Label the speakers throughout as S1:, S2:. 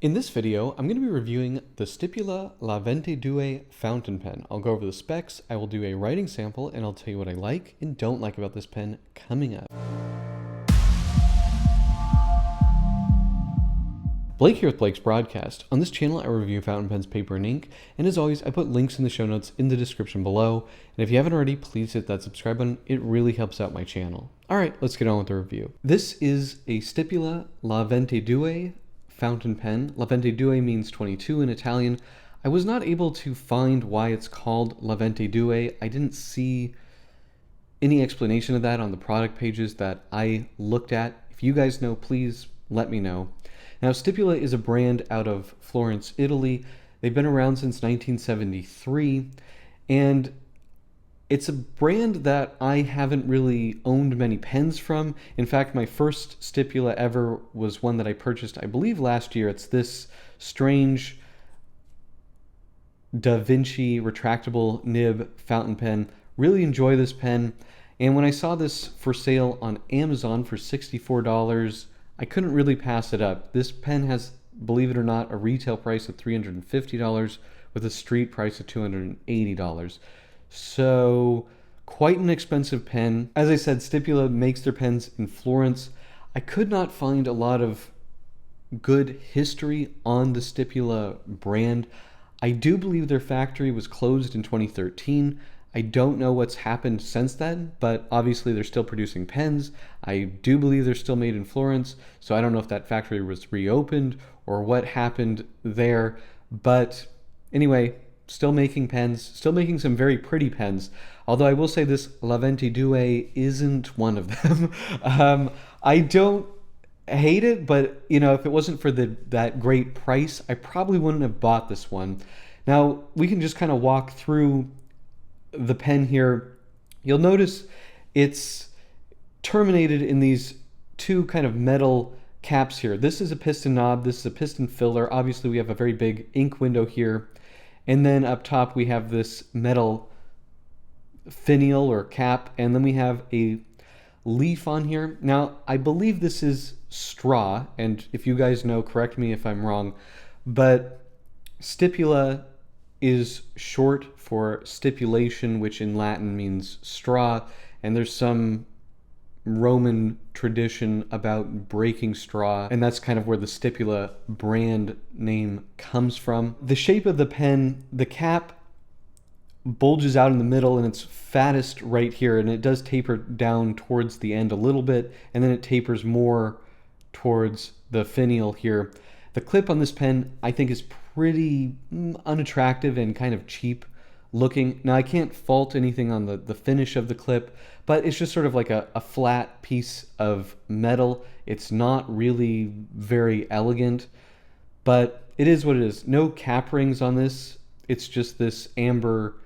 S1: In this video, I'm going to be reviewing the Stipula La Ventidue fountain pen. I'll go over the specs, I will do a writing sample, and I'll tell you what I like and don't like about this pen coming up. Blake here with Blake's Broadcast. On this channel, I review fountain pens, paper, and ink, and as always, I put links in the show notes in the description below, and if you haven't already, please hit that subscribe button. It really helps out my channel. Alright, let's get on with the review. This is a Stipula La Ventidue fountain pen. La Ventidue means 22 in Italian. I was not able to find why it's called La Ventidue. I didn't see any explanation of that on the product pages that I looked at. If you guys know, please let me know. Now, Stipula is a brand out of Florence, Italy. They've been around since 1973, and it's a brand that I haven't really owned many pens from. In fact, my first Stipula ever was one that I purchased, I believe, last year. It's this strange Da Vinci retractable nib fountain pen. Really enjoy this pen. And when I saw this for sale on Amazon for $64, I couldn't really pass it up. This pen has, believe it or not, a retail price of $350 with a street price of $280. So quite an expensive pen. As I said, Stipula makes their pens in Florence. I could not find a lot of good history on the Stipula brand. I do believe their factory was closed in 2013. I don't know what's happened since then, but obviously they're still producing pens. I do believe they're still made in Florence, so I don't know if that factory was reopened or what happened there. But anyway, still making pens, still making some very pretty pens. Although I will say this La Ventidue isn't one of them. I don't hate it, but you know, if it wasn't for that great price, I probably wouldn't have bought this one. Now, we can just kind of walk through the pen here. You'll notice it's terminated in these two kind of metal caps here. This is a piston knob, this is a piston filler. Obviously we have a very big ink window here, and then up top we have this metal finial or cap, and then we have a leaf on here. Now I believe this is straw, and if you guys know, correct me if I'm wrong, but Stipula is short for stipulation, which in Latin means straw, and there's some Roman tradition about breaking straw, and that's kind of where the Stipula brand name comes from. The shape of the pen, the cap bulges out in the middle, and it's fattest right here, and it does taper down towards the end a little bit, and then it tapers more towards the finial here. The clip on this pen, I think, is pretty unattractive and kind of cheap looking. Now, I can't fault anything on the finish of the clip, but it's just sort of like a flat piece of metal. It's not really very elegant, but it is what it is. No cap rings on this. It's just this amber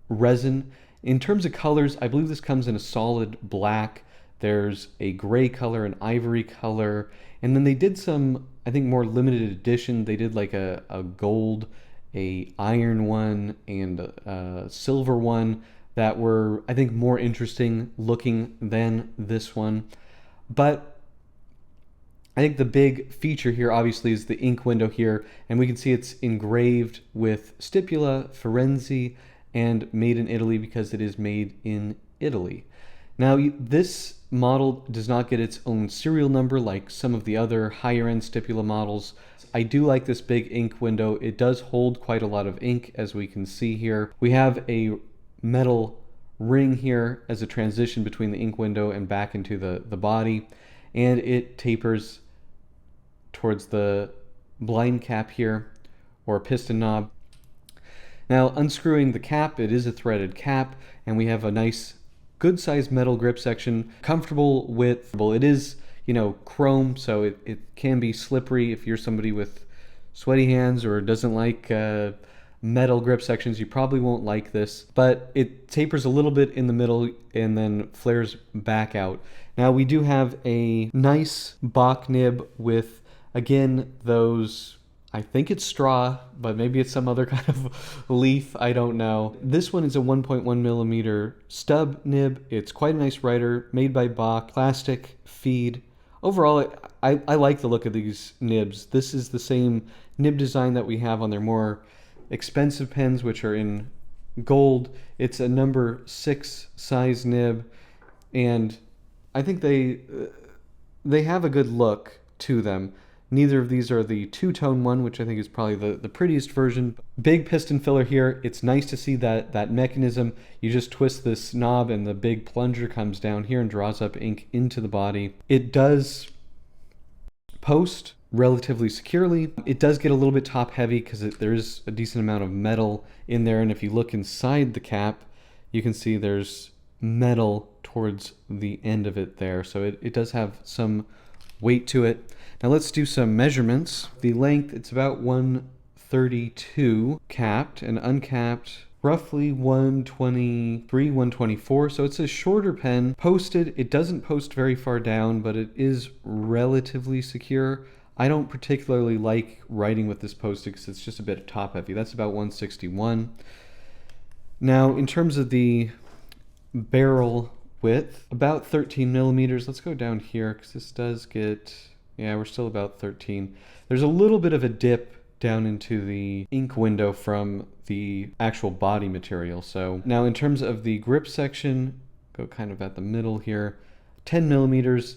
S1: resin. In terms of colors, I believe this comes in a solid black. There's a gray color, an ivory color, and then they did some, I think, more limited edition. They did like a gold, a iron one, and a silver one that were, I think, more interesting looking than this one. But I think the big feature here obviously is the ink window here, and we can see it's engraved with Stipula Firenze and made in Italy because it is made in Italy. Now, this model does not get its own serial number like some of the other higher-end Stipula models. I do like this big ink window. It does hold quite a lot of ink, as we can see here. We have a metal ring here as a transition between the ink window and back into the body, and it tapers towards the blind cap here, or piston knob. Now, unscrewing the cap, it is a threaded cap, and we have a nice good sized metal grip section, comfortable with, well, it is, you know, chrome, so it can be slippery if you're somebody with sweaty hands or doesn't like metal grip sections. You probably won't like this, but it tapers a little bit in the middle and then flares back out. Now, we do have a nice Bock nib with, again, those, I think it's straw, but maybe it's some other kind of leaf, I don't know. This one is a 1.1 millimeter stub nib. It's quite a nice writer, made by Bock, plastic feed. Overall, I like the look of these nibs. This is the same nib design that we have on their more expensive pens, which are in gold. It's a number 6 size nib, and I think they have a good look to them. Neither of these are the two-tone one, which I think is probably the prettiest version. Big piston filler here. It's nice to see that mechanism. You just twist this knob and the big plunger comes down here and draws up ink into the body. It does post relatively securely. It does get a little bit top heavy because there is a decent amount of metal in there, and if you look inside the cap, you can see there's metal towards the end of it there, so it does have some weight to it. Now let's do some measurements. The length, it's about 132 capped, and uncapped roughly 123, 124. So it's a shorter pen. Posted, it doesn't post very far down, but it is relatively secure. I don't particularly like writing with this posted because it's just a bit top heavy. That's about 161. Now in terms of the barrel width, about 13 millimeters. Let's go down here because this does get, yeah, we're still about 13. There's a little bit of a dip down into the ink window from the actual body material. So now in terms of the grip section, go kind of at the middle here, 10 millimeters,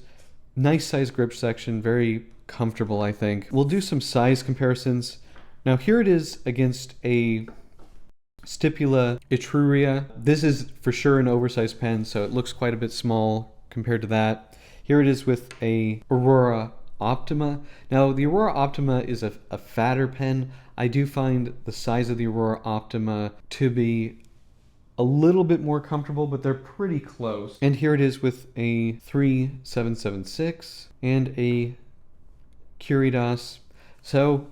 S1: nice size grip section, very comfortable, I think. We'll do some size comparisons. Now here it is against a Stipula Etruria. This is for sure an oversized pen, so it looks quite a bit small compared to that. Here it is with a Aurora Optima. Now the Aurora Optima is a fatter pen. I do find the size of the Aurora Optima to be a little bit more comfortable, but they're pretty close. And here it is with a 3776 and a Curidas. So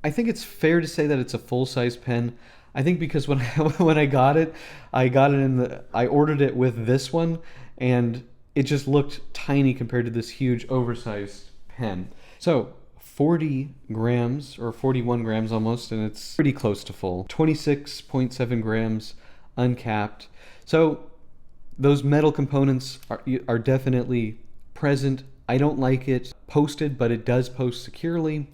S1: I think it's fair to say that it's a full-size pen. I think because when I got it I ordered it with this one, and it just looked tiny compared to this huge oversized pen. So 40 grams or 41 grams almost, and it's pretty close to full. 26.7 grams uncapped. So those metal components are definitely present. I don't like it posted, but it does post securely.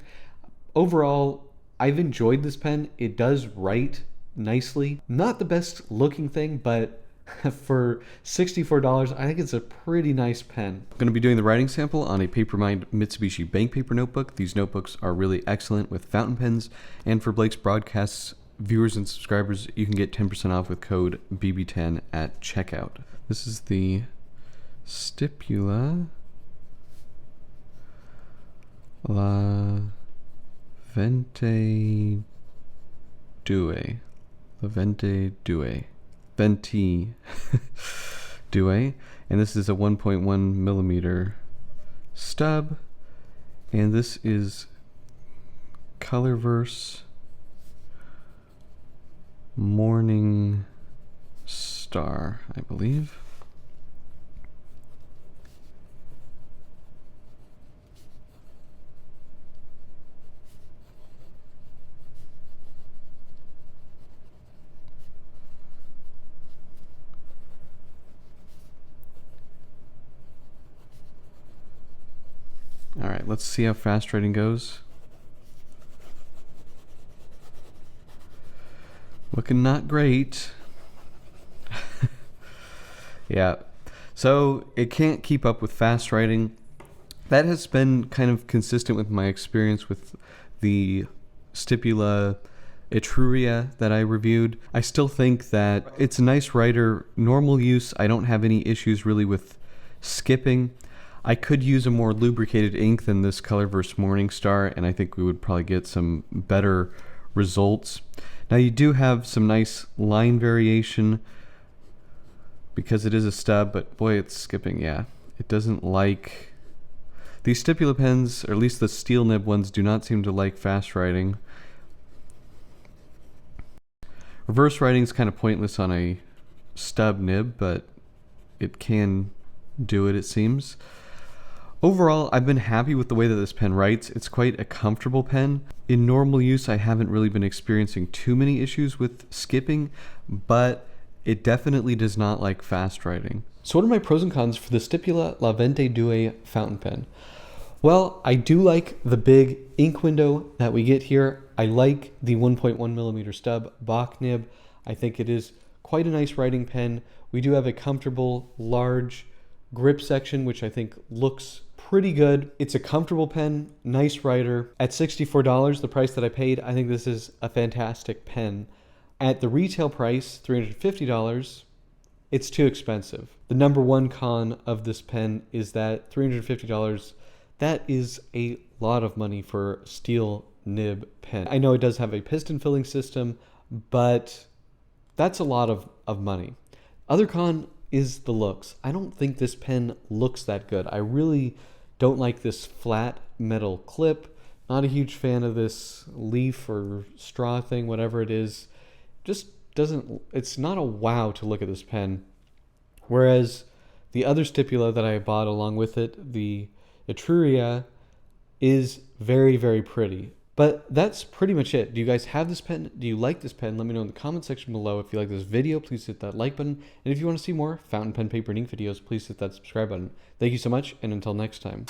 S1: Overall, I've enjoyed this pen. It does write nicely. Not the best looking thing, but for $64, I think it's a pretty nice pen. I'm going to be doing the writing sample on a Papermind Mitsubishi bank paper notebook. These notebooks are really excellent with fountain pens, and for Blake's Broadcasts viewers and subscribers, you can get 10% off with code BB10 at checkout. This is the Stipula La Ventidue. La Ventidue. Ventidue. And this is a 1.1 millimeter stub. And this is Colorverse Morning Star, I believe. All right, let's see how fast writing goes. Looking not great. Yeah, so it can't keep up with fast writing. That has been kind of consistent with my experience with the Stipula Etruria that I reviewed. I still think that it's a nice writer. Normal use, I don't have any issues really with skipping. I could use a more lubricated ink than this Colorverse Morningstar, and I think we would probably get some better results. Now you do have some nice line variation because it is a stub, but boy, it's skipping. Yeah, it doesn't like... These Stipula pens, or at least the steel nib ones, do not seem to like fast writing. Reverse writing is kind of pointless on a stub nib, but it can do it, it seems. Overall, I've been happy with the way that this pen writes. It's quite a comfortable pen. In normal use, I haven't really been experiencing too many issues with skipping, but it definitely does not like fast writing. So what are my pros and cons for the Stipula La Ventidue fountain pen? Well, I do like the big ink window that we get here. I like the 1.1 millimeter stub Bock nib. I think it is quite a nice writing pen. We do have a comfortable, large grip section, which I think looks pretty good. It's a comfortable pen, nice writer. At $64, the price that I paid, I think this is a fantastic pen. At the retail price, $350, it's too expensive. The number one con of this pen is that $350, that is a lot of money for a steel nib pen. I know it does have a piston filling system, but that's a lot of money. Other con is the looks. I don't think this pen looks that good. I really don't like this flat metal clip. Not a huge fan of this leaf or straw thing, whatever it is. Just doesn't, it's not a wow to look at this pen. Whereas the other Stipula that I bought along with it, the Etruria, is very, very pretty. But that's pretty much it. Do you guys have this pen? Do you like this pen? Let me know in the comment section below. If you like this video, please hit that like button. And if you want to see more fountain pen, paper, and ink videos, please hit that subscribe button. Thank you so much, and until next time.